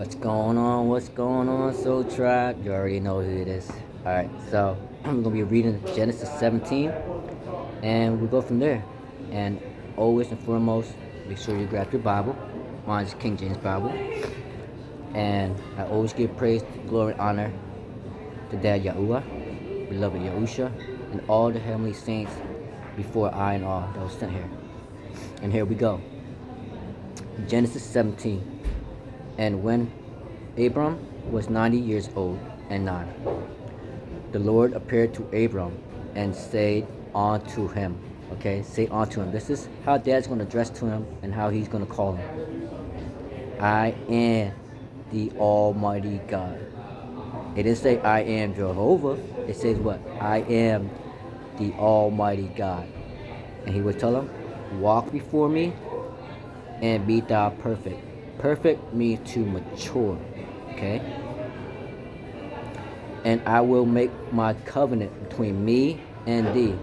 What's going on? What's going on, Soul Tribe? You already know who it is. Alright, so we're going to be reading Genesis 17, and we'll go from there. And always and foremost, make sure you grab your Bible. Mine is King James Bible. And I always give praise, glory, and honor to Dad Yahuwah, beloved Yahusha, and all the heavenly saints before I and all that was sent here. And here we go. Genesis 17. And when Abram was 90 years old and 9, the Lord appeared to Abram and said unto him, okay, say unto him. This is how Dad's going to address to him and how he's going to call him. I am the Almighty God. It didn't say I am Jehovah. It says what? I am the Almighty God. And he would tell him, walk before me and be thou perfect. Perfect means to mature. Okay? And I will make my covenant between me and thee,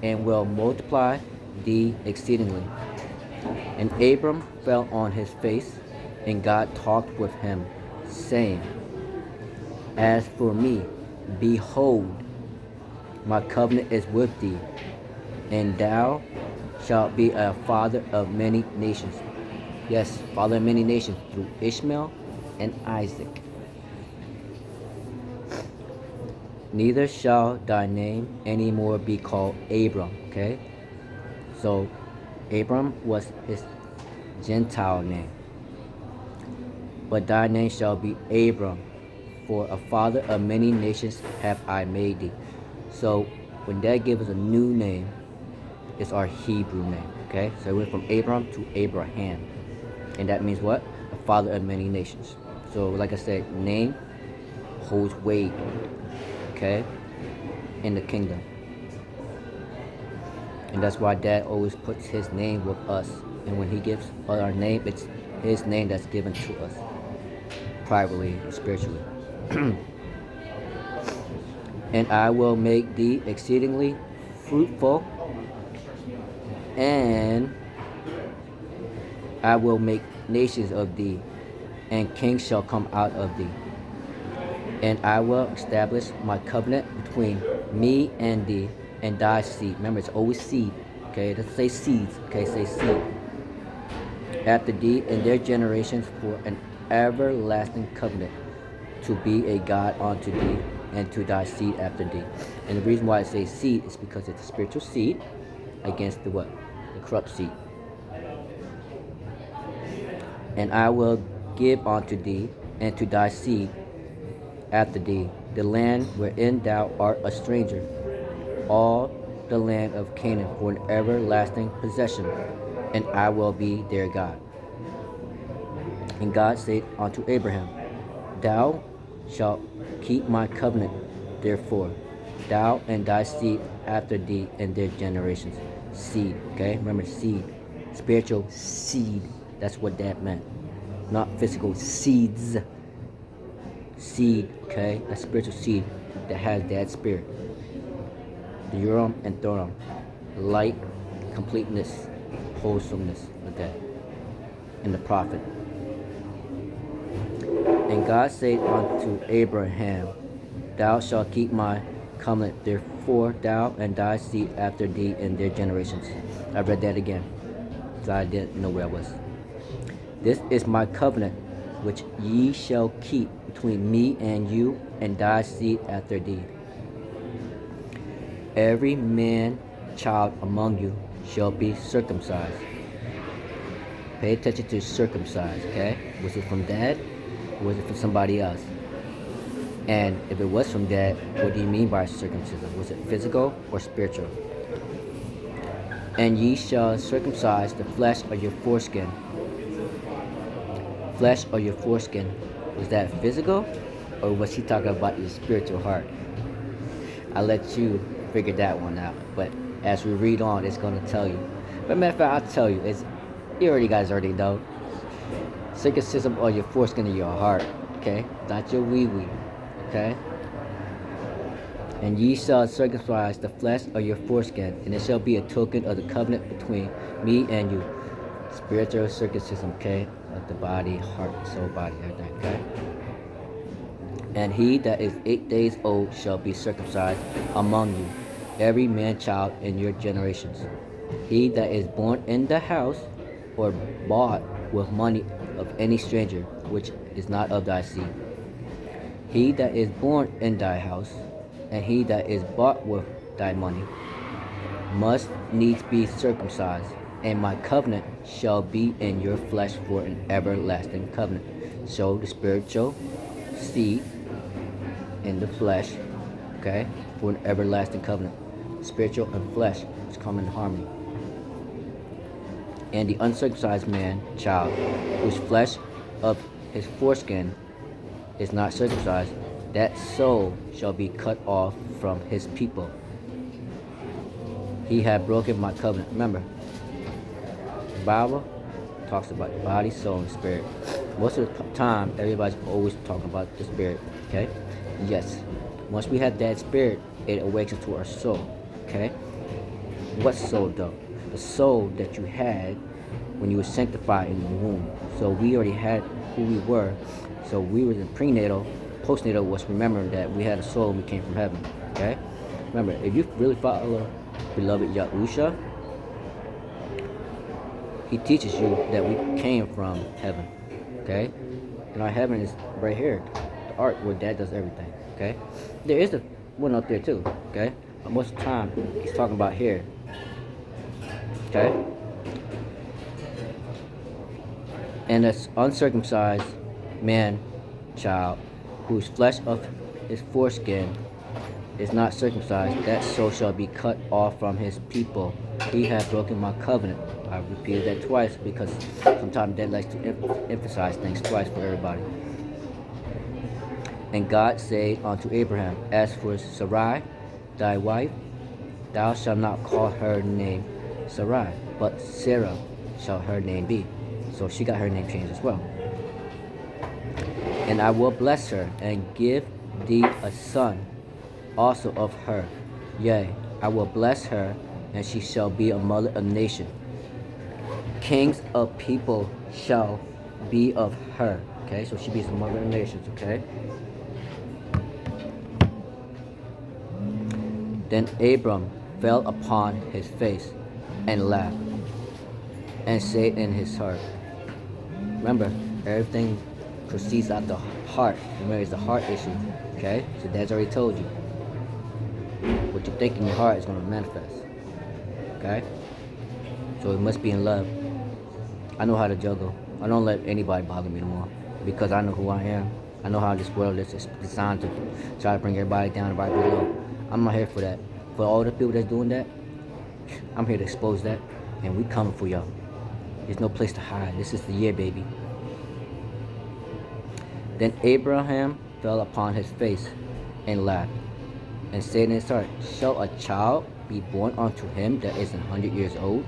and will multiply thee exceedingly. And Abram fell on his face, and God talked with him, saying, as for me, behold, my covenant is with thee, and thou shalt be a father of many nations. Yes, father of many nations through Ishmael and Isaac. Neither shall thy name any more be called Abram. Okay? So, Abram was his Gentile name. But thy name shall be Abram, for a father of many nations have I made thee. So, when Dad gave us a new name, it's our Hebrew name. Okay? So, it went from Abram to Abraham. And that means what? A father of many nations. So, like I said, name holds weight. Okay? In the kingdom. And that's why Dad always puts his name with us. And when he gives our name, it's his name that's given to us. Privately and spiritually. And I will make thee exceedingly fruitful, and I will make nations of thee, and kings shall come out of thee. And I will establish my covenant between me and thee and thy seed. Remember, it's always seed. Okay, it doesn't say seeds. Okay, say seed. After thee and their generations for an everlasting covenant, to be a God unto thee and to thy seed after thee. And the reason why I say seed is because it's a spiritual seed against the what? The corrupt seed. And I will give unto thee and to thy seed after thee the land wherein thou art a stranger, all the land of Canaan for an everlasting possession, and I will be their God. And God said unto Abraham, thou shalt keep my covenant, therefore, thou and thy seed after thee and their generations. Seed, okay? Remember, seed. Spiritual seed. That's what that meant. Not physical seeds. Seed, okay? A spiritual seed that has that spirit. The Urim and Thummim. Light, completeness, wholesomeness with that. And the prophet. And God said unto Abraham, thou shalt keep my covenant, therefore thou and thy seed after thee and their generations. I read that again, so I didn't know where I was. This is my covenant, which ye shall keep between me and you and thy seed after thee. Every man child among you shall be circumcised. Pay attention to circumcised, okay? Was it from Dad? Or was it from somebody else? And if it was from Dad, what do you mean by circumcision? Was it physical or spiritual? And ye shall circumcise the flesh of your foreskin. Flesh of your foreskin. Was that physical? Or was he talking about your spiritual heart? I'll let you figure that one out. But as we read on, it's going to tell you. But matter of fact, I'll tell you. You guys already know. Circumcision of your foreskin of your heart. Okay? Not your wee-wee. Okay? And ye shall circumcise the flesh of your foreskin, and it shall be a token of the covenant between me and you. Spiritual circumcision, okay? the body, heart, soul, body, everything, okay? And he that is 8 days old shall be circumcised among you, every man child in your generations. He that is born in the house or bought with money of any stranger, which is not of thy seed. He that is born in thy house, and he that is bought with thy money, must needs be circumcised, and my covenant shall be in your flesh for an everlasting covenant. So the spiritual seed in the flesh, okay, for an everlasting covenant. Spiritual and flesh is come in harmony. And the uncircumcised man, child, whose flesh of his foreskin is not circumcised, that soul shall be cut off from his people. He had broken my covenant. Remember, the Bible talks about the body, soul, and spirit. Most of the time, everybody's always talking about the spirit, okay? Yes. Once we have that spirit, it awakens to our soul, okay? What soul, though? The soul that you had when you were sanctified in the womb. So we already had who we were. So we were in prenatal. Postnatal was remembering that we had a soul and we came from heaven, okay? Remember, if you really follow beloved Yahusha, he teaches you that we came from heaven, okay? And our heaven is right here, the ark where Dad does everything, okay? There is a one up there too, okay? But most of the time, he's talking about here, okay? And this uncircumcised man, child, whose flesh of his foreskin is not circumcised, that soul shall be cut off from his people. He hath broken my covenant. I repeated that twice because sometimes Dad likes to emphasize things twice for everybody. And God said unto Abraham, as for Sarai, thy wife, thou shalt not call her name Sarai, but Sarah shall her name be. So she got her name changed as well. And I will bless her, and give thee a son also of her. Yea, I will bless her, and she shall be a mother of nation. Kings of people shall be of her. Okay, so she be the mother of nations, okay? Then Abram fell upon his face and laughed, and said in his heart. Remember, everything proceeds out the heart. Remember, it's the heart issue, okay? So Dad's already told you. What you think in your heart is going to manifest, okay? So it must be in love. I know how to juggle. I don't let anybody bother me anymore because I know who I am. I know how this world is designed to try to bring everybody down and right below. I'm not here for that. For all the people that's doing that, I'm here to expose that, and we coming for y'all. There's no place to hide. This is the year, baby. Then Abraham fell upon his face and laughed, and said in his heart, shall a child be born unto him that is 100 years old?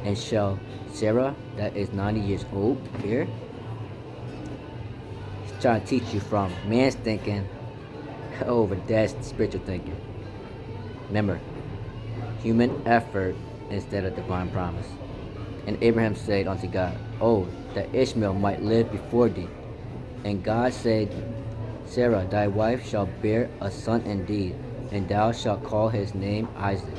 And shall Sarah that is 90 years old bear? He's trying to teach you from man's thinking over Dad's spiritual thinking. Remember, human effort instead of divine promise. And Abraham said unto God, oh, that Ishmael might live before thee. And God said, Sarah, thy wife shall bear a son indeed, and thou shalt call his name Isaac.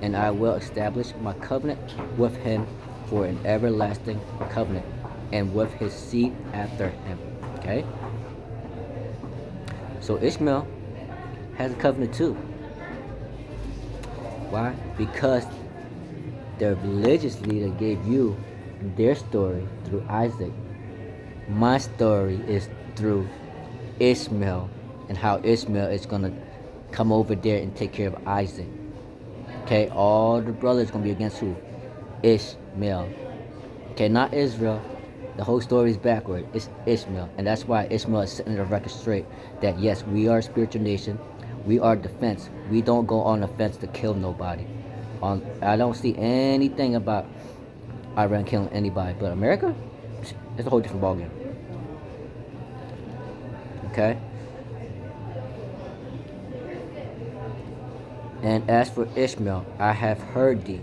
And I will establish my covenant with him for an everlasting covenant, and with his seed after him. Okay? So Ishmael has a covenant too. Why? Because the religious leader gave you their story through Isaac. My story is through Ishmael, and how Ishmael is going to come over there and take care of Isaac. Okay, all the brothers going to be against who? Ishmael. Okay, not Israel. The whole story is backward. It's Ishmael. And that's why Ishmael is setting the record straight that yes, we are a spiritual nation. We are defense. We don't go on the fence to kill nobody. I don't see anything about Iran killing anybody. But America, it's a whole different ballgame. Okay? And as for Ishmael, I have heard thee.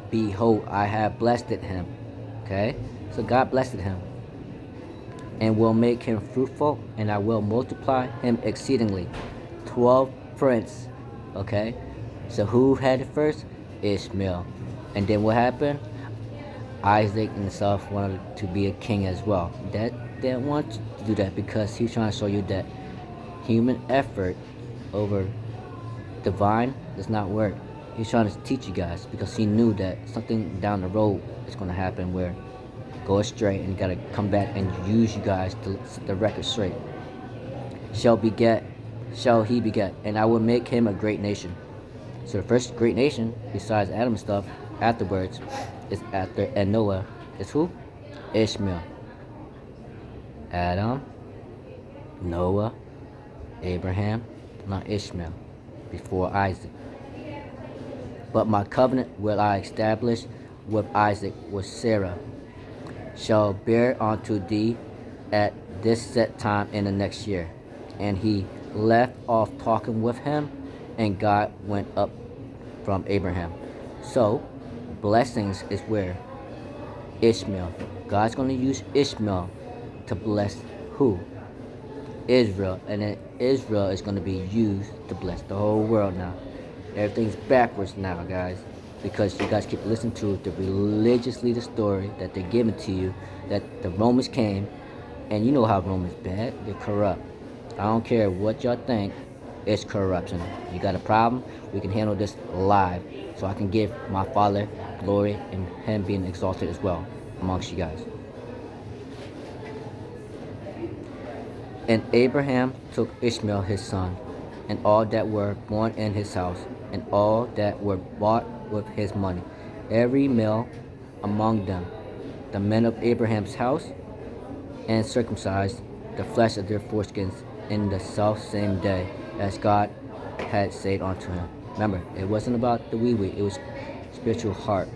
Behold, I have blessed him. Okay? So God blessed him. and will make him fruitful, and I will multiply him exceedingly. 12 prince. Okay? So who had it first? Ishmael. And then what happened? Isaac himself wanted to be a king as well. That didn't want to do that because he's trying to show you that human effort over divine does not work. He's trying to teach you guys because he knew that something down the road is going to happen where go astray and you got to come back and use you guys to set the record straight. Shall beget, shall he beget, and I will make him a great nation. So the first great nation, besides Adam stuff, afterwards, is after and Noah, is who? Ishmael. Adam, Noah, Abraham, not Ishmael, before Isaac. But my covenant will I establish with Isaac, with Sarah, shall bear unto thee at this set time in the next year. And he left off talking with him, and God went up from Abraham. So, blessings is where Ishmael. God's going to use Ishmael to bless who? Israel. And then Israel is going to be used to bless the whole world now. Everything's backwards now, guys. Because you guys keep listening to the religious leader story that they're giving to you, that the Romans came, and you know how Romans bad. They're corrupt. I don't care what y'all think, it's corruption. You got a problem? We can handle this live, so I can give my Father glory and Him being exalted as well amongst you guys. And Abraham took Ishmael his son, and all that were born in his house, and all that were bought with his money, every male among them, the men of Abraham's house, and circumcised the flesh of their foreskins in the self same day, as God had said unto him. Remember, it wasn't about the wee, it was spiritual heart,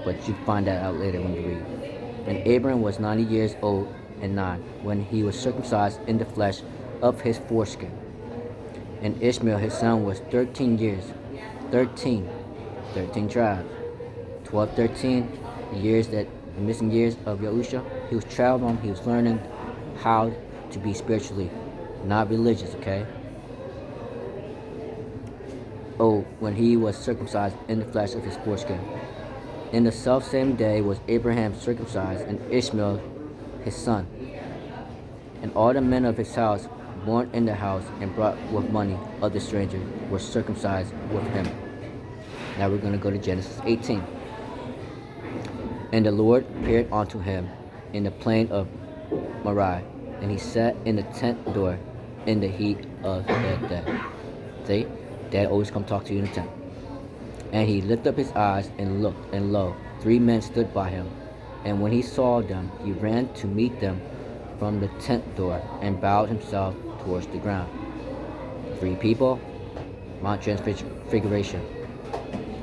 but you find that out later when you read. And Abraham was 90 years old and 9 when he was circumcised in the flesh of his foreskin. And Ishmael his son was 13 years, 13 tribes, 12, 13 years, that the missing years of Yahusha. He was traveling, he was learning how to be spiritually, not religious, okay? Oh, when he was circumcised in the flesh of his foreskin. In the selfsame day was Abraham circumcised, and Ishmael his son. And all the men of his house, born in the house and brought with money of the stranger, were circumcised with him. Now we're going to go to Genesis 18. And the Lord appeared unto him in the plain of Moriah, and he sat in the tent door in the heat of the day. See? Dad always come talk to you in the tent. And he lifted up his eyes and looked, and lo, 3 men stood by him. And when he saw them, he ran to meet them from the tent door and bowed himself towards the ground. 3 people, Mount Transfiguration.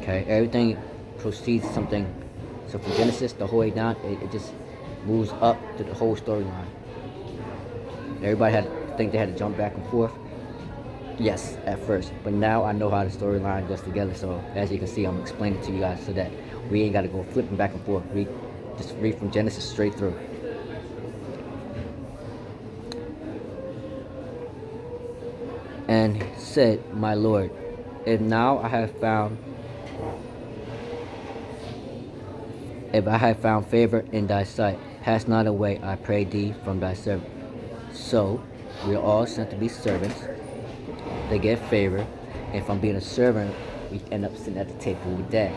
Okay, everything proceeds something. So from Genesis the whole way down, it just moves up to the whole storyline. Everybody had to think they had to jump back and forth. Yes, at first, but now I know how the storyline goes together. So as you can see, I'm explaining to you guys so that we ain't got to go flipping back and forth. We just read from Genesis straight through. And said, my Lord, if now I have found favor in thy sight, pass not away, I pray thee, from thy servant. So we are all sent to be servants. They get favor, and from being a servant, we end up sitting at the table with Dad.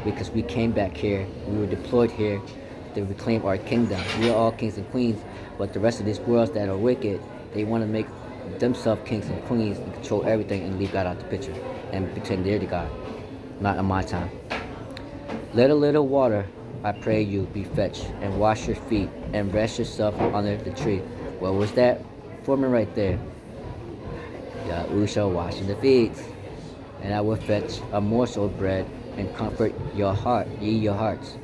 Because we came back here, we were deployed here to reclaim our kingdom. We are all kings and queens, but the rest of these worlds that are wicked, they want to make themselves kings and queens and control everything and leave God out the picture and pretend they're the God. Not in my time. Let a little water, I pray you, be fetched, and wash your feet, and rest yourself under the tree. What was that forming right there? Yahusha washing the feet. And I will fetch a morsel of bread and comfort your heart, your hearts.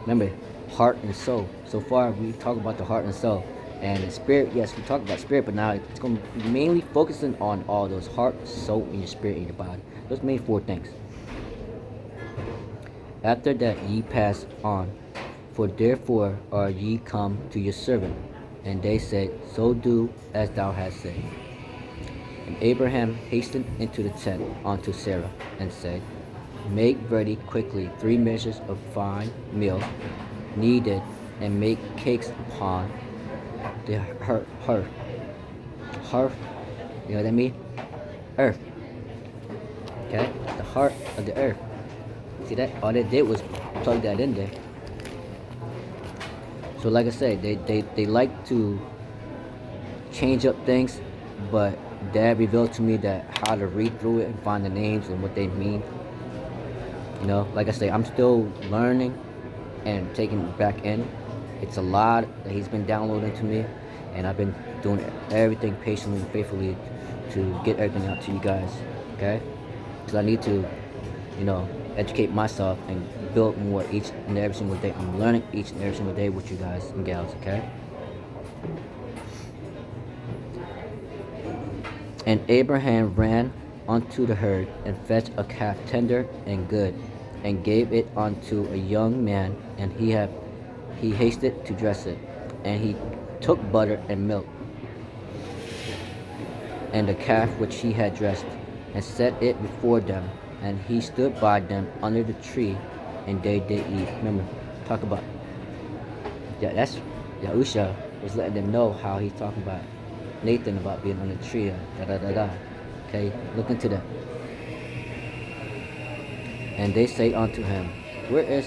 Remember, heart and soul. So far, we talk about the heart and soul. And the spirit, yes, we talk about spirit, but now it's going to be mainly focusing on all those heart, soul, and your spirit in your body. Those main 4 things. After that ye pass on, for therefore are ye come to your servant. And they said, So do as thou hast said. And Abraham hastened into the tent unto Sarah, and said, Make ready quickly 3 measures of fine meal, kneaded, and make cakes upon the hearth. Hearth, you know what I mean? Earth. Okay? The heart of the earth. See that? All they did was plug that in there. So like I said, they like to change up things, but Dad revealed to me that how to read through it and find the names and what they mean. You know, like I say, I'm still learning and taking it back in. It's a lot that he's been downloading to me, and I've been doing everything patiently and faithfully to get everything out to you guys. Okay? Because I need to, you know, educate myself and build more each and every single day. I'm learning each and every single day with you guys and gals. Okay? And Abraham ran unto the herd, and fetched a calf tender and good, and gave it unto a young man, and he hasted to dress it. And he took butter and milk, and the calf which he had dressed, and set it before them. And he stood by them under the tree, and they did eat. Remember, talk about, yeah, that's Yahusha was letting them know how he's talking about Nathan about being on the tree, da da da da. Okay, look into that. And they say unto him, Where is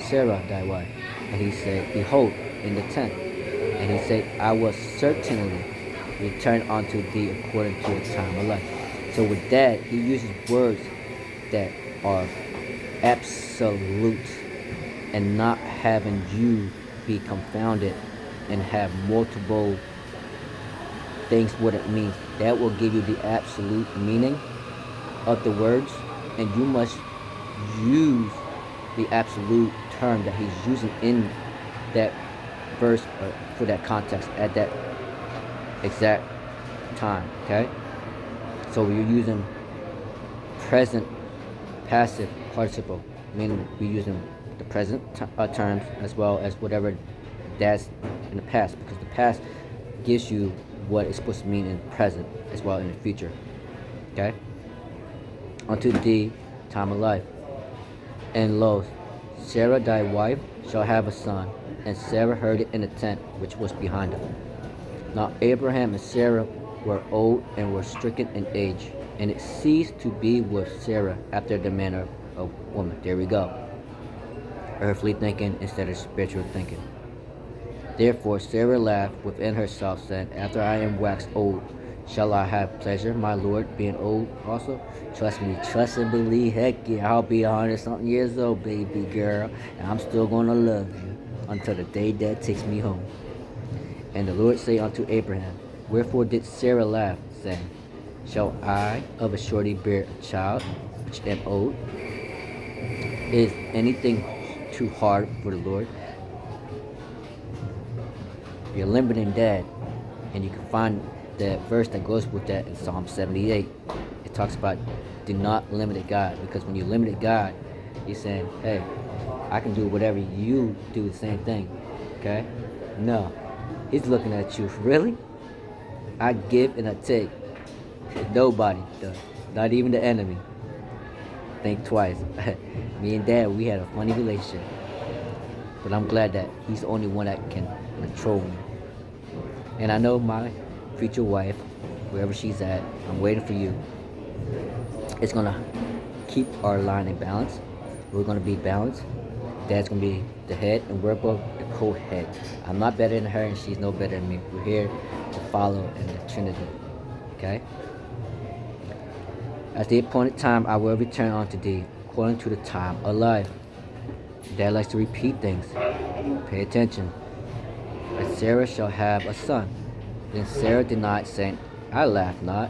Sarah thy wife? And he said, Behold, in the tent. And he said, I will certainly return unto thee according to the time of life. So with that, he uses words that are absolute, and not having you be confounded and have multiple things what it means. That will give you the absolute meaning of the words, and you must use the absolute term that he's using in that verse or for that context at that exact time. Okay, so we're using present passive participle, meaning we're using the present terms as well as whatever that's in the past, because the past gives you what it's supposed to mean in the present as well in the future. Okay, unto thee time of life. And lo, Sarah thy wife shall have a son. And Sarah heard it in the tent which was behind her. Now Abraham and Sarah were old and were stricken in age, and it ceased to be with Sarah after the manner of woman. There we go. Earthly thinking instead of spiritual thinking. Therefore Sarah laughed within herself, saying, After I am waxed old, shall I have pleasure, my Lord, being old also? Trust me, trust and believe. Heck yeah, I'll be 100-something years old, baby girl, and I'm still gonna love you until the day that takes me home. And the Lord say unto Abraham, Wherefore did Sarah laugh, saying, Shall I of a surety bear a child, which am old? Is anything too hard for the Lord? You're limiting that, and you can find that verse that goes with that in Psalm 78. It talks about do not limit God, because when you limit God, you're saying, hey, I can do whatever you do the same thing. Okay? No. He's looking at you. Really? I give and I take. Nobody does. Not even the enemy. Think twice. Me and Dad, we had a funny relationship. But I'm glad that he's the only one that can control me. And I know my future wife, wherever she's at, I'm waiting for you. It's going to keep our line in balance. We're going to be balanced. Dad's going to be the head, and we're both the co-head. I'm not better than her, and she's no better than me. We're here to follow in the Trinity. Okay? At the appointed time, I will return unto thee, according to the time of life. Dad likes to repeat things. Pay attention. And Sarah shall have a son. Then Sarah denied, saying, I laugh not,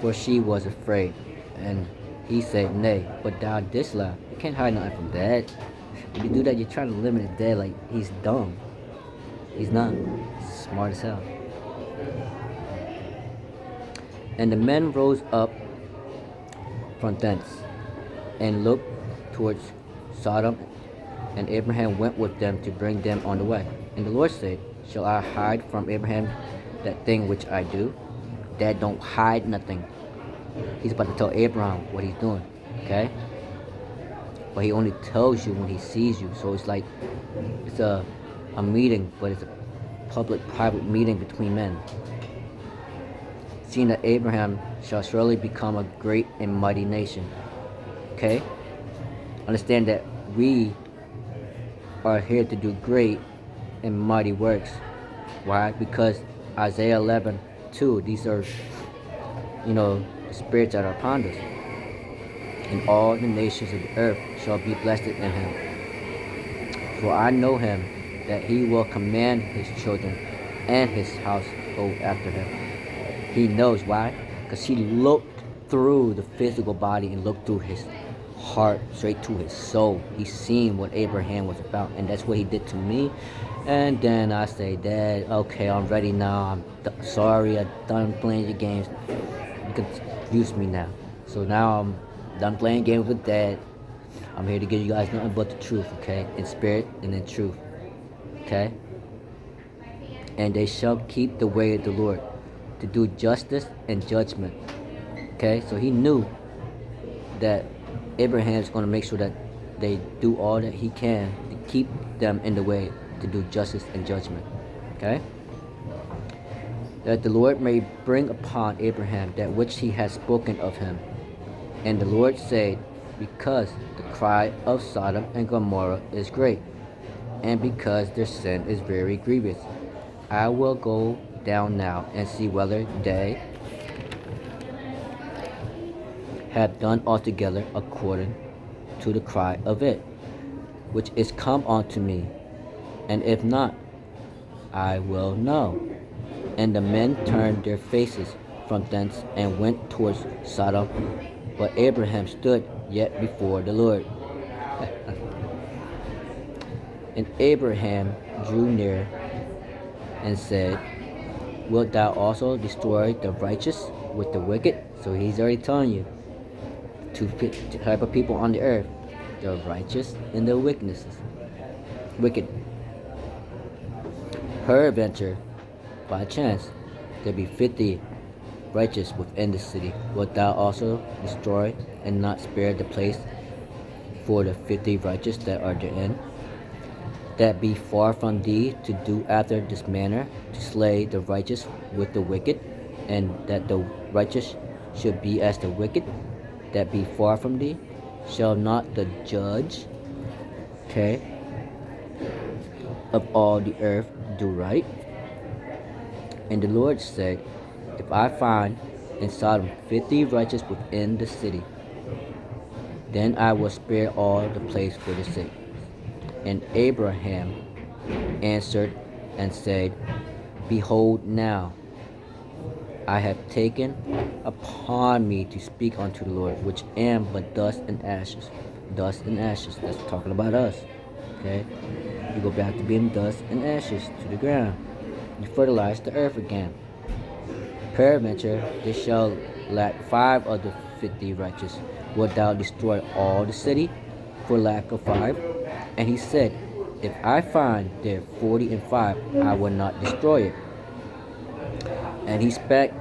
for she was afraid. And he said, Nay, but thou didst laugh. You can't hide nothing from Dad. If you do that, you're trying to limit Dad like he's dumb. He's not. He's smart as hell. And the men rose up from thence, and looked towards Sodom, and Abraham went with them to bring them on the way. And the Lord said, Shall I hide from Abraham that thing which I do? Dad don't hide nothing. He's about to tell Abraham what he's doing, okay? But he only tells you when he sees you. So it's like it's a meeting, but it's a public private meeting between men. Seeing that Abraham shall surely become a great and mighty nation. Okay? Understand that we are here to do great and mighty works. Why? Because Isaiah 11:2, these are, the spirits that are upon us. And all the nations of the earth shall be blessed in him. For I know him, that he will command his children and his household after him. He knows why? Because he looked through the physical body and looked through his heart, straight to his soul. He's seen what Abraham was about, and that's what he did to me. And then I say, Dad, okay, I'm ready now. Sorry, I'm done playing your games. You confuse me now. So now I'm done playing games with Dad. I'm here to give you guys nothing but the truth, okay? In spirit and in truth, okay? And they shall keep the way of the Lord, to do justice and judgment, okay? So he knew that Abraham's going to make sure that they do all that he can to keep them in the way to do justice and judgment, okay? That the Lord may bring upon Abraham that which he has spoken of him. And the Lord said, because the cry of Sodom and Gomorrah is great, and because their sin is very grievous, I will go down now and see whether they have done altogether according to the cry of it, which is come unto me, and if not, I will know. And the men turned their faces from thence and went towards Sodom, but Abraham stood yet before the Lord. And Abraham drew near and said, wilt thou also destroy the righteous with the wicked? So he's already telling you two type of people on the earth, the righteous and the wicked. Peradventure, by chance, there be 50 righteous within the city. Wilt thou also destroy and not spare the place for the 50 righteous that are therein? That be far from thee to do after this manner, to slay the righteous with the wicked, and that the righteous should be as the wicked, that be far from thee? Shall not the judge, okay, of all the earth do right? And the Lord said, if I find in Sodom 50 righteous within the city, then I will spare all the place for the sake. And Abraham answered and said, behold, now I have taken upon me to speak unto the Lord, which am but dust and ashes. Dust and ashes, that's talking about us. Okay? You go back to being dust and ashes to the ground. You fertilize the earth again. Peradventure, there shall lack 5 of the 50 righteous. Wilt thou destroy all the city for lack of 5? And he said, if I find there 40 and 5, I will not destroy it. And he spake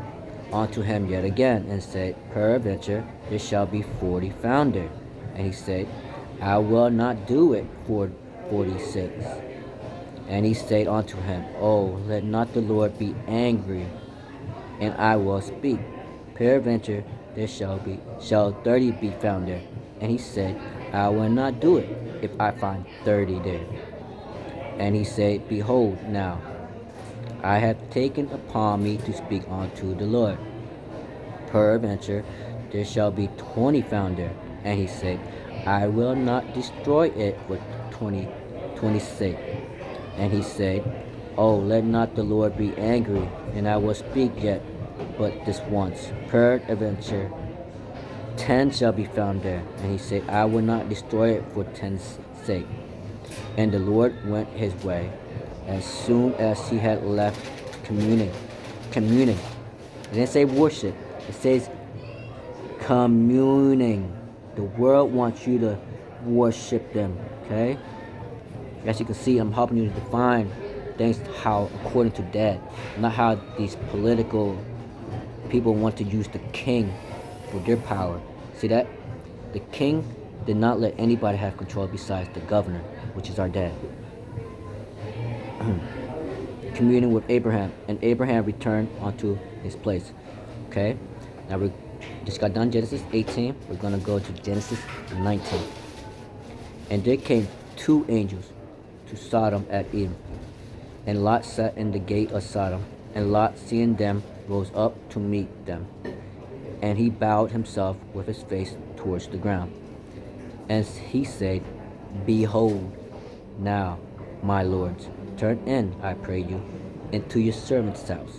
unto him yet again, and said, peradventure, there shall be 40 found there. And he said, I will not do it for 46. And he said unto him, oh, let not the Lord be angry, and I will speak. Peradventure, there shall 30 be found there. And he said, I will not do it, if I find 30 there. And he said, behold, now I have taken upon me to speak unto the Lord. Peradventure, there shall be 20 found there. And he said, I will not destroy it for 20's sake. And he said, oh, let not the Lord be angry, and I will speak yet but this once. Peradventure, 10 shall be found there. And he said, I will not destroy it for 10's sake. And the Lord went his way, as soon as he had left communing. It didn't say worship, it says communing. The world wants you to worship them, okay? As you can see, I'm helping you to define things how according to that, not how these political people want to use the king for their power. See that? The king did not let anybody have control besides the governor, which is our dad. Communing with Abraham, and Abraham returned unto his place. Okay? Now we just got done Genesis 18. We're going to go to Genesis 19. And there came two angels to Sodom at Edom. And Lot sat in the gate of Sodom. And Lot, seeing them, rose up to meet them. And he bowed himself with his face towards the ground. And he said, Behold, now, my lords, turn in, I pray you, into your servant's house,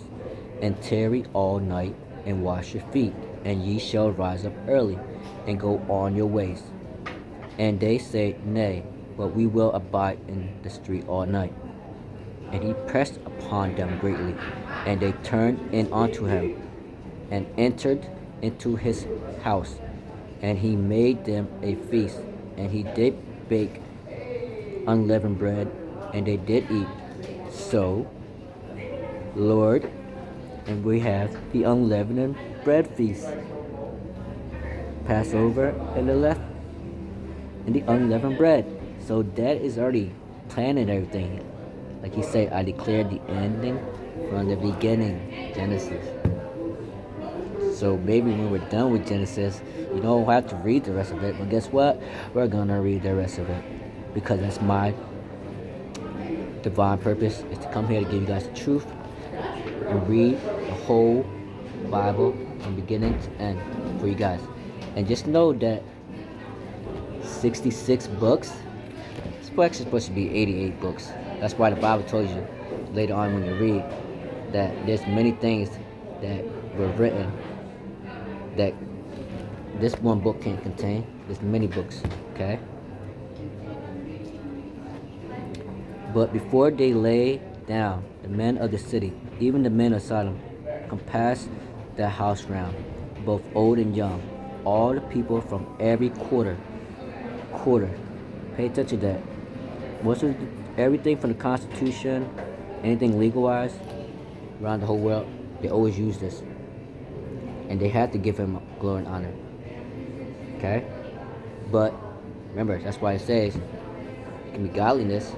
and tarry all night, and wash your feet, and ye shall rise up early, and go on your ways. And they said, Nay, but we will abide in the street all night. And he pressed upon them greatly, and they turned in unto him, and entered into his house. And he made them a feast, and he did bake unleavened bread, and they did eat. So, Lord, and we have the unleavened bread feast. Passover and the left and the unleavened bread. So that is already planning everything. Like he said, I declared the ending from the beginning. Genesis. So maybe when we're done with Genesis, you don't have to read the rest of it. But guess what? We're gonna read the rest of it. Because that's my divine purpose, is to come here to give you guys the truth and read the whole Bible from beginning to end for you guys. And just know that 66 books, it's actually supposed to be 88 books. That's why the Bible told you later on when you read that there's many things that were written that this one book can't contain. There's many books, okay? But before they lay down, the men of the city, even the men of Sodom, compassed the house round, both old and young, all the people from every quarter. Pay attention to that. Everything from the Constitution, anything legal-wise, around the whole world, they always use this. And they had to give him glory and honor. Okay? But, remember, that's why it says, it can be godliness,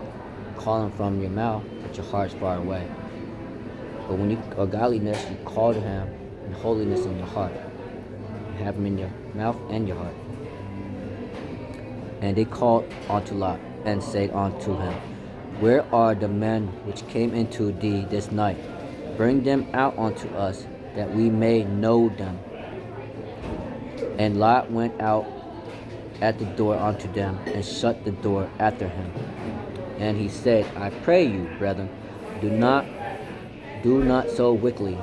calling from your mouth, but your heart's far away. But when you are godliness, you call to him, and holiness in your heart. You have him in your mouth and your heart. And they called unto Lot, and said unto him, Where are the men which came into thee this night? Bring them out unto us, that we may know them. And Lot went out at the door unto them, and shut the door after him. And he said, I pray you, brethren, do not so wickedly.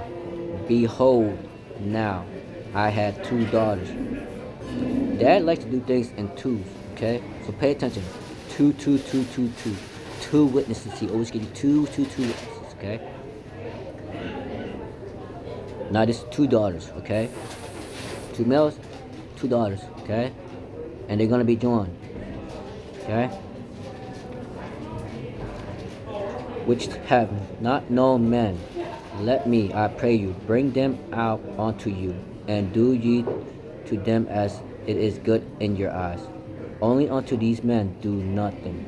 Behold, now I have 2 daughters. Dad likes to do things in twos, okay? So pay attention. 2, 2, 2, 2, 2. 2 witnesses. He always gives you 2 witnesses, okay? Now this is 2 daughters, okay? 2 males, 2 daughters, okay? And they're gonna be joined, okay? Which have not known men. Let me, I pray you, bring them out unto you, and do ye to them as it is good in your eyes. Only unto these men do nothing.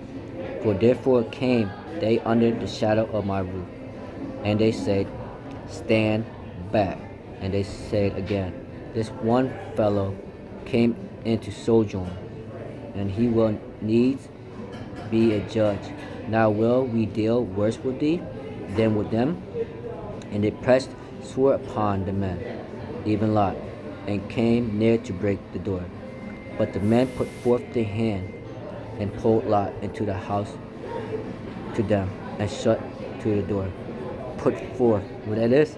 For therefore came they under the shadow of my roof. And they said, Stand back. And they said again, This one fellow came into sojourn, and he will needs be a judge. Now will we deal worse with thee than with them? And they pressed sore upon the men, even Lot, and came near to break the door. But the men put forth their hand, and pulled Lot into the house to them, and shut to the door. Put forth, what that is?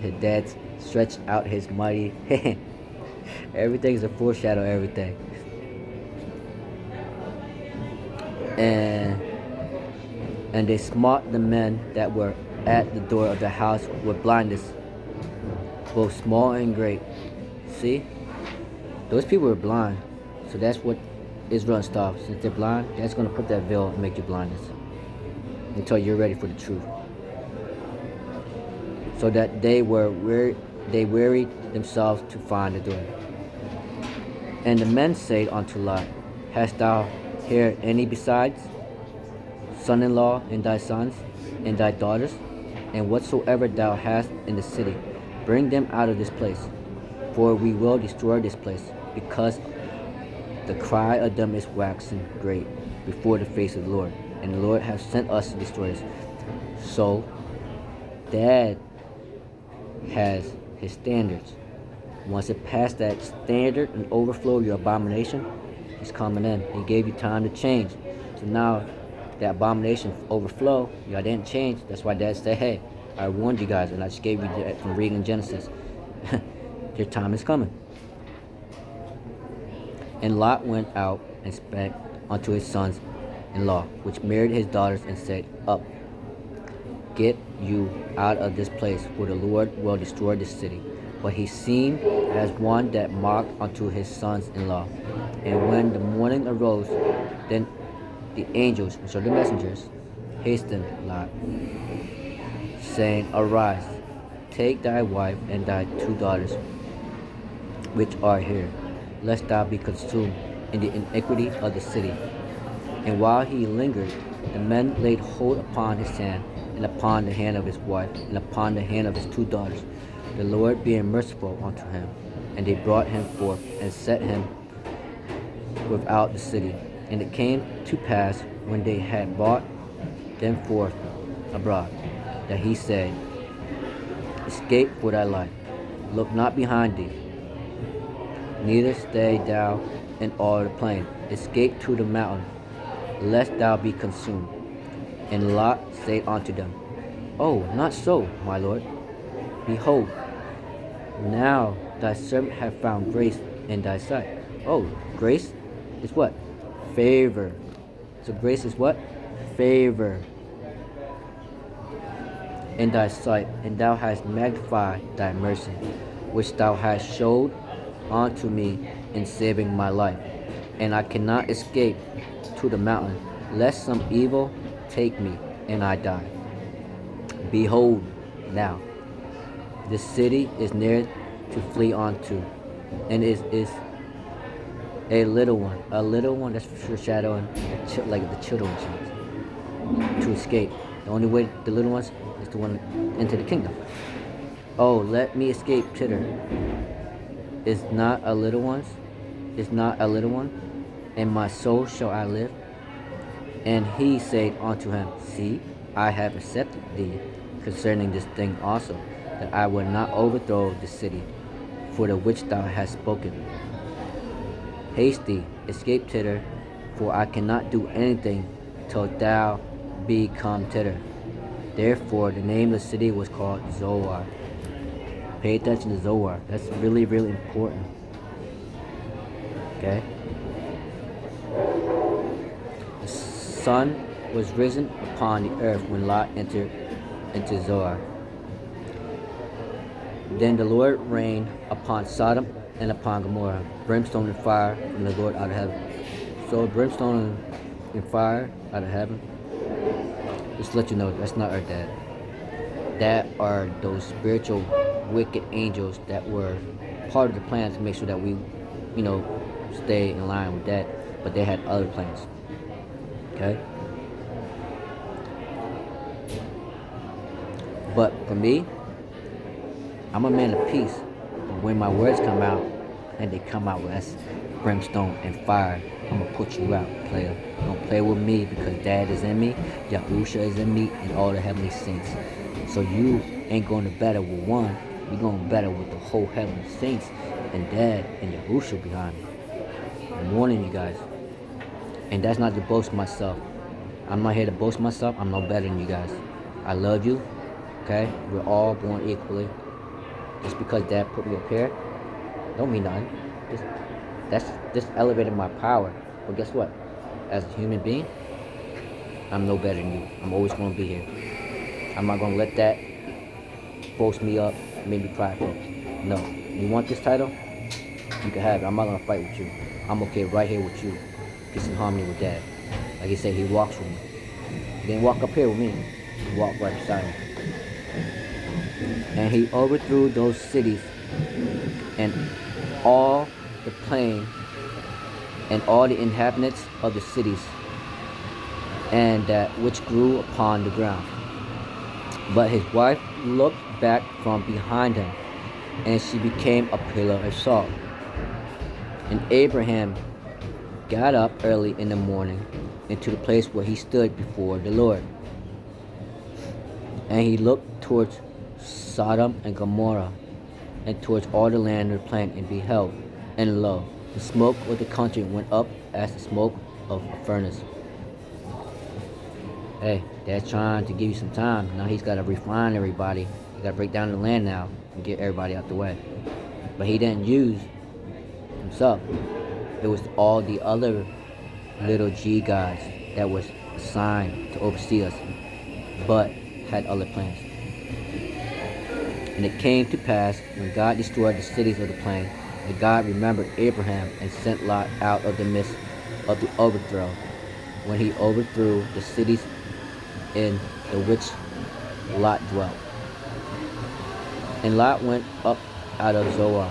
His dad stretched out his mighty hand. Everything is a foreshadow of everything. And they smote the men that were at the door of the house with blindness, both small and great. See? Those people were blind. So that's what Israel stopped. Since they're blind, that's going to put that veil and make you blindness. until you're ready for the truth. So that they wearied themselves to find the door. And the men said unto Lot, Hast thou here any besides son-in-law, and thy sons, and thy daughters? And whatsoever thou hast in the city, bring them out of this place, for we will destroy this place, because the cry of them is waxing great before the face of the Lord, and the Lord hath sent us to destroy us. So Dad has his standards. Once it passed that standard and overflow your abomination, he's coming in. He gave you time to change. So now that abomination overflow, y'all didn't change. That's why Dad said, hey, I warned you guys, and I just gave you that from reading Genesis. Your time is coming. And Lot went out and spake unto his sons-in-law, which married his daughters, and said, Up, get you out of this place, for the Lord will destroy this city. But he seemed as one that mocked unto his sons-in-law. And when the morning arose, then the angels, which are the messengers, hastened Lot, saying, Arise, take thy wife and thy 2 daughters, which are here, lest thou be consumed in the iniquity of the city. And while he lingered, the men laid hold upon his hand, and upon the hand of his wife, and upon the hand of his 2 daughters, the Lord being merciful unto him. And they brought him forth, and set him without the city. And it came to pass, when they had brought them forth abroad, that he said, Escape for thy life, look not behind thee, neither stay thou in all the plain. Escape to the mountain, lest thou be consumed. And Lot said unto them, Oh, not so, my lord. Behold, now thy servant hath found grace in thy sight. Oh, grace is what? Favor. So grace is what? Favor in thy sight, and thou hast magnified thy mercy, which thou hast showed unto me in saving my life. And I cannot escape to the mountain, lest some evil take me, and I die. Behold, now the city is near to flee unto, and is a little one that's foreshadowing like the children's chance to escape. The only way the little ones is to want to enter the kingdom. Oh, let me escape titter. Is not a little one, and my soul shall I live. And he said unto him, See, I have accepted thee concerning this thing also, that I will not overthrow the city for the which thou hast spoken. Haste thee, escape titter, for I cannot do anything till thou be come titter. Therefore the name of the city was called Zoar. Pay attention to Zoar. That's really, really important. Okay? The sun was risen upon the earth when Lot entered into Zoar. Then the Lord rained upon Sodom and upon Gomorrah brimstone and fire from the Lord out of heaven. So brimstone and fire out of heaven, just to let you know, that's not our dad. That are those spiritual wicked angels that were part of the plan to make sure that we, stay in line with that, but they had other plans. Okay? But for me, I'm a man of peace. But when my words come out, and they come out with brimstone and fire, I'm gonna put you out, player. Don't play with me, because Dad is in me, Yahusha is in me, and all the heavenly saints. So you ain't going to battle with one, you're going to battle with the whole heavenly saints, and Dad and Yahusha behind me. I'm warning you guys. And that's not to boast myself. I'm not here to boast myself. I'm no better than you guys. I love you. Okay? We're all born equally. Just because Dad put me up here, don't mean nothing. This elevated my power. But guess what? As a human being, I'm no better than you. I'm always going to be here. I'm not going to let that boast me up, make me prideful. No. You want this title? You can have it. I'm not going to fight with you. I'm okay right here with you. Peace and harmony with Dad. Like he said, he walks with me. He didn't walk up here with me. He walked right beside me. And he overthrew those cities and all the plain and all the inhabitants of the cities and that which grew upon the ground. But his wife looked back from behind him, and she became a pillar of salt. And Abraham got up early in the morning into the place where he stood before the Lord. And he looked towards Sodom and Gomorrah, and towards all the land of the plain, and beheld, and lo, the smoke of the country went up as the smoke of a furnace. Hey, Dad's trying to give you some time. Now he's got to refine everybody. He got to break down the land now and get everybody out the way. But he didn't use himself. It was all the other little G guys that was assigned to oversee us, but had other plans. And it came to pass, when God destroyed the cities of the plain, that God remembered Abraham and sent Lot out of the midst of the overthrow, when he overthrew the cities in the which Lot dwelt. And Lot went up out of Zoar,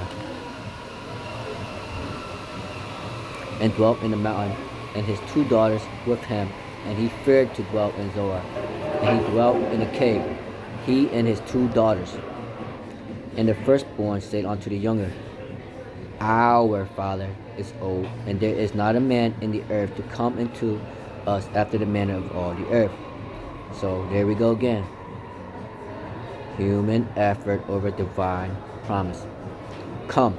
and dwelt in the mountain, and his 2 daughters with him, and he feared to dwell in Zoar. And he dwelt in a cave, he and his 2 daughters. And the firstborn said unto the younger, Our father is old, and there is not a man in the earth to come into us after the manner of all the earth. So there we go again. Human effort over divine promise. Come,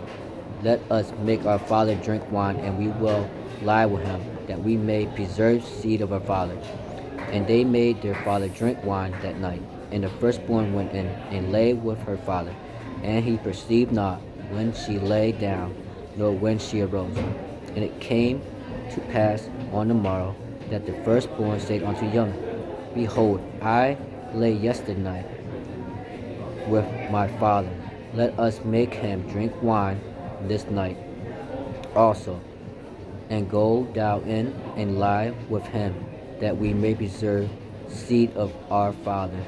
let us make our father drink wine, and we will lie with him, that we may preserve seed of our father. And they made their father drink wine that night. And the firstborn went in and lay with her father. And he perceived not when she lay down, nor when she arose. And it came to pass on the morrow, that the firstborn said unto young, Behold, I lay yesternight with my father. Let us make him drink wine this night also, and go thou in and lie with him, that we may preserve seed of our father.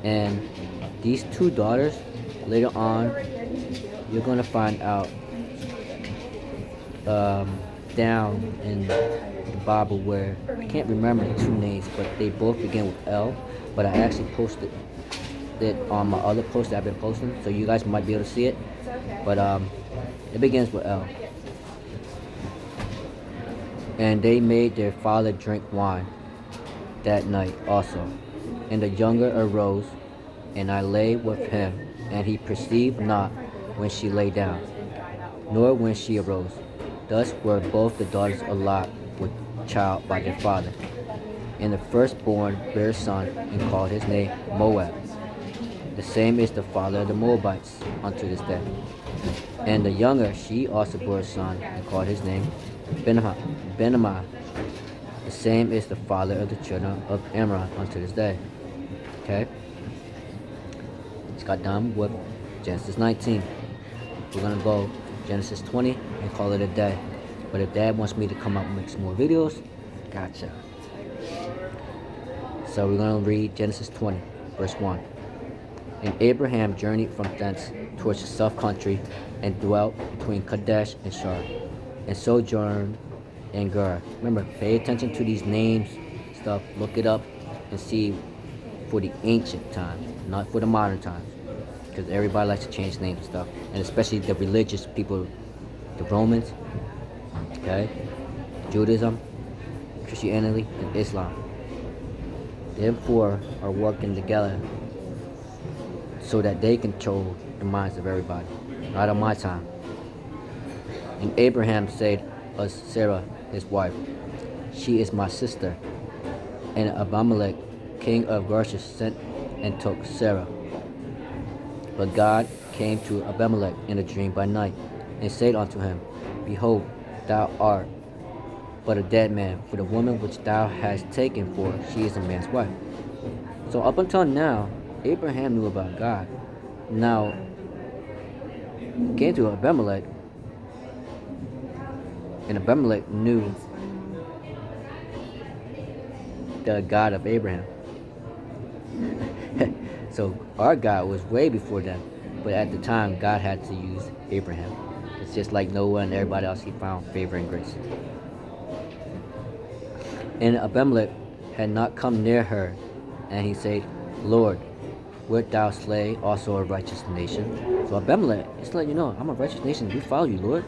And these 2 daughters, later on, you're going to find out down in the Bible where, I can't remember the 2 names, but they both begin with L. But I actually posted it on my other post that I've been posting, so you guys might be able to see it. But it begins with L. And they made their father drink wine that night also. And the younger arose, and I lay with him, and he perceived not when she lay down, nor when she arose. Thus were both the daughters of Lot with child by their father. And the firstborn bare a son, and called his name Moab. The same is the father of the Moabites unto this day. And the younger, she also bore a son, and called his name Benamah. The same is the father of the children of Amram unto this day. Okay? Just got done with Genesis 19. We're going to go Genesis 20 and call it a day. But if Dad wants me to come out and make some more videos, gotcha. So we're going to read Genesis 20, verse 1. And Abraham journeyed from thence towards the south country, and dwelt between Kadesh and Shur, and sojourned in Gur. Remember, pay attention to these names, stuff, look it up, and see for the ancient times, not for the modern times. Because everybody likes to change names and stuff, and especially the religious people, the Romans, okay, Judaism, Christianity, and Islam. Them 4 are working together so that they control the minds of everybody. Not on my time. And Abraham said of Sarah, his wife, She is my sister. And Abimelech, king of Gerar, sent and took Sarah. But God came to Abimelech in a dream by night, and said unto him, Behold, thou art but a dead man, for the woman which thou hast taken for, she is a man's wife. So up until now, Abraham knew about God. Now, he came to Abimelech, and Abimelech knew the God of Abraham. So our God was way before them, but at the time God had to use Abraham. It's just like Noah and everybody else. He found favor and grace. And Abimelech had not come near her, and he said, Lord, wilt thou slay also a righteous nation? So Abimelech, it's letting you know, I'm a righteous nation. We follow you, Lord.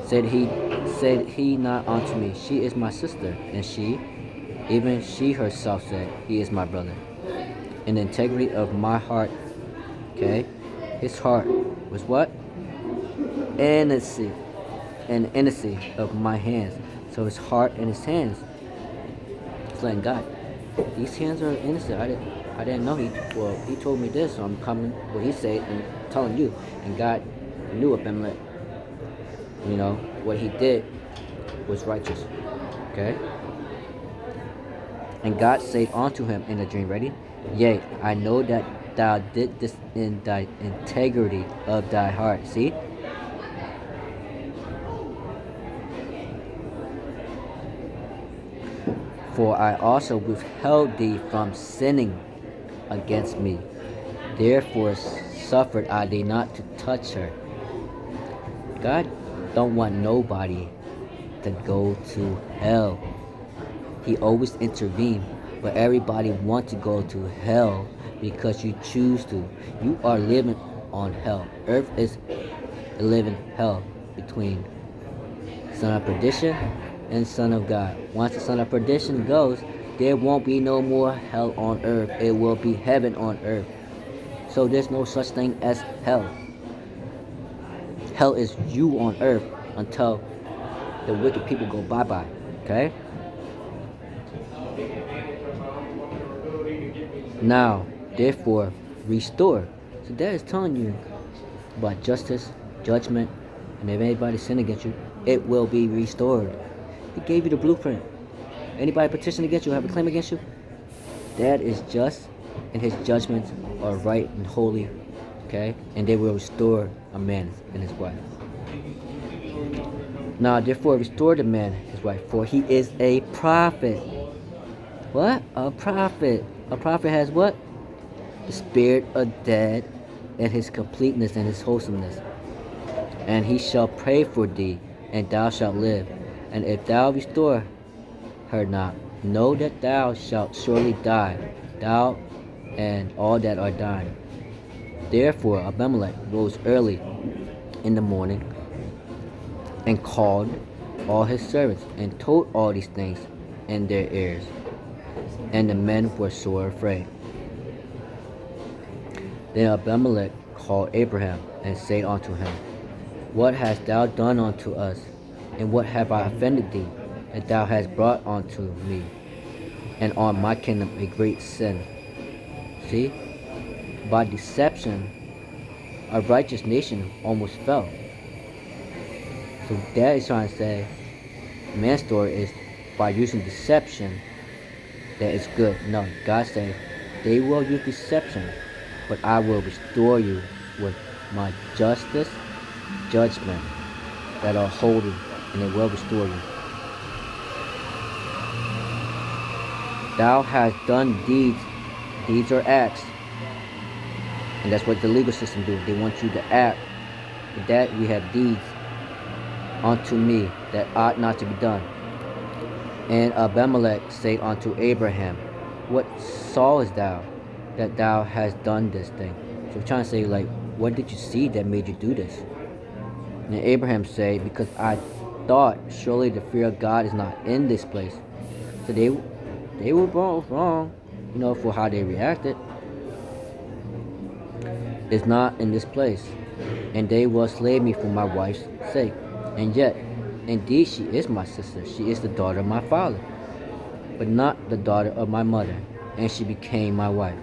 Said he not unto me, she is my sister, and she, even she herself said, he is my brother. In the integrity of my heart, okay, his heart was what? Innocency, and innocency of my hands. So his heart and his hands, it's letting God, these hands are innocent. I didn't know he told me this, so I'm coming what he said and telling you. And God knew Abimelech. You know, what he did was righteous. Okay? And God said unto him in a dream, ready? Yea, I know that thou did this in thy integrity of thy heart. See? For I also withheld thee from sinning against me. Therefore suffered I thee not to touch her. God don't want nobody to go to hell. He always intervenes, but everybody wants to go to hell because you choose to. You are living on hell. Earth is a living hell between son of perdition and son of God. Once the son of perdition goes, there won't be no more hell on earth. It will be heaven on earth. So there's no such thing as hell. Hell is you on earth until the wicked people go bye-bye. Okay? Now, therefore, restore. So that is telling you about justice, judgment, and if anybody sin against you, it will be restored. He gave you the blueprint. Anybody petition against you, have a claim against you, that is just, and his judgments are right and holy. Okay? And they will restore a man and his wife. Now, therefore, restore the man his wife, for he is a prophet. What? A prophet. A prophet has what? The spirit of dead, and his completeness and his wholesomeness. And he shall pray for thee, and thou shalt live. And if thou restore her not, know that thou shalt surely die, thou and all that are dying. Therefore Abimelech rose early in the morning, and called all his servants, and told all these things in their ears. And the men were sore afraid. Then Abimelech called Abraham, and said unto him, What hast thou done unto us? And what have I offended thee, that thou hast brought unto me, and on my kingdom a great sin? See? By deception, a righteous nation almost fell. So that is trying to say, man's story is by using deception, that is good. No, God says, they will use deception, but I will restore you with my justice, judgment, that are holy, and it will restore you. Thou hast done deeds. Deeds are acts. And that's what the legal system do. They want you to act. With that we have deeds unto me that ought not to be done. And Abimelech said unto Abraham, What sawest thou that thou hast done this thing? So I'm trying to say, like, what did you see that made you do this? And Abraham said, Because I thought surely the fear of God is not in this place. So they were both wrong, for how they reacted. It's not in this place, and they will slay me for my wife's sake. And yet, indeed, she is my sister. She is the daughter of my father, but not the daughter of my mother, and she became my wife.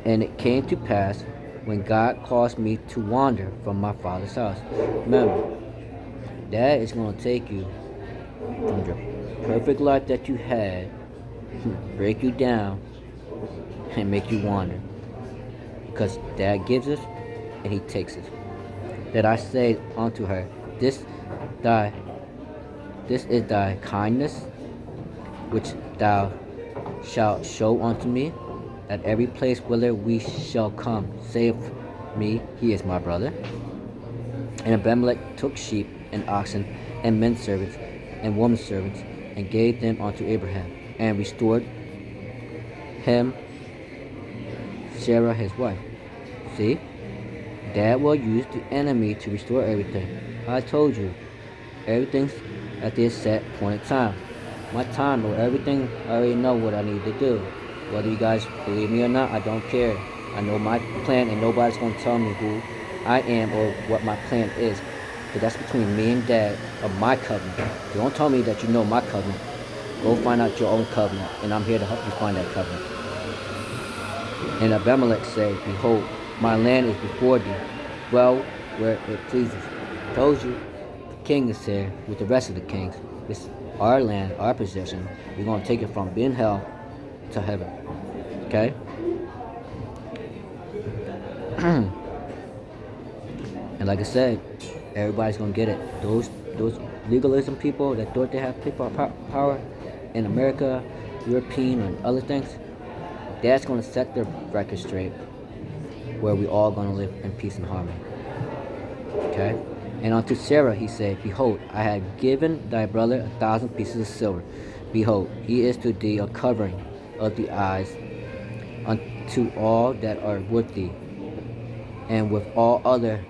And it came to pass, when God caused me to wander from my father's house. Remember, that is going to take you from the perfect life that you had, break you down, and make you wander. Because Dad gives us, and he takes us. That I say unto her, This thy This is thy kindness, which thou shalt show unto me, at every place whither we shall come. Save me, he is my brother. And Abimelech took sheep and oxen and men servants and women servants and gave them unto Abraham, and restored him Sarah his wife. See? Dad will use the enemy to restore everything. I told you, everything's at this set point in time. My time or everything, I already know what I need to do. Whether you guys believe me or not, I don't care. I know my plan and nobody's going to tell me who I am or what my plan is. Because that's between me and Dad of my covenant. Don't tell me that you know my covenant. Go find out your own covenant, and I'm here to help you find that covenant. And Abimelech said, Behold, my land is before thee. Well, where it pleases. I told you, the king is here with the rest of the kings. This is our land, our possession. We're going to take it from being hell to heaven. Okay? And like I said, everybody's going to get it. Those legalism people that thought they have people power in America, European, and other things, that's going to set their record straight, where we all going to live in peace and harmony. Okay? And unto Sarah he said, Behold, I have given thy brother 1,000 pieces of silver. Behold, he is to thee a covering of the eyes unto all that are with thee, and with all other.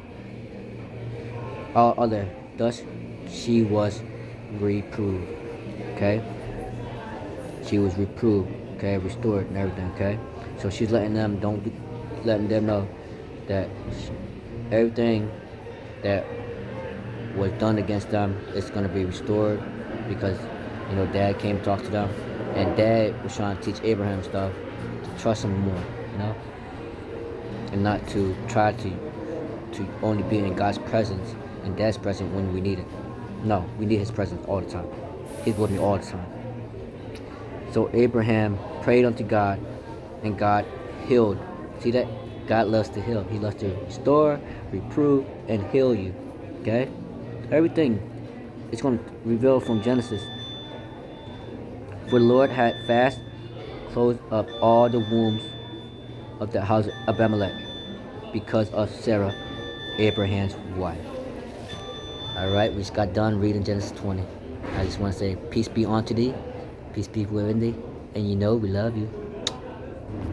Thus she was reproved. Okay? She was reproved. Okay? Restored and everything. Okay? So she's letting them know that everything that was done against them is going to be restored, because Dad came to talk to them, and Dad was trying to teach Abraham stuff to trust him more, and not to try to only be in God's presence and Dad's presence when we need it. No, we need his presence all the time. He's with me all the time. So Abraham prayed unto God, and God healed. See that? God loves to heal. He loves to restore, reprove, and heal you. Okay? Everything is going to reveal from Genesis. For the Lord had fast closed up all the wombs of the house of Abimelech because of Sarah, Abraham's wife. Alright, we just got done reading Genesis 20. I just want to say, peace be unto thee, peace be within thee, and we love you.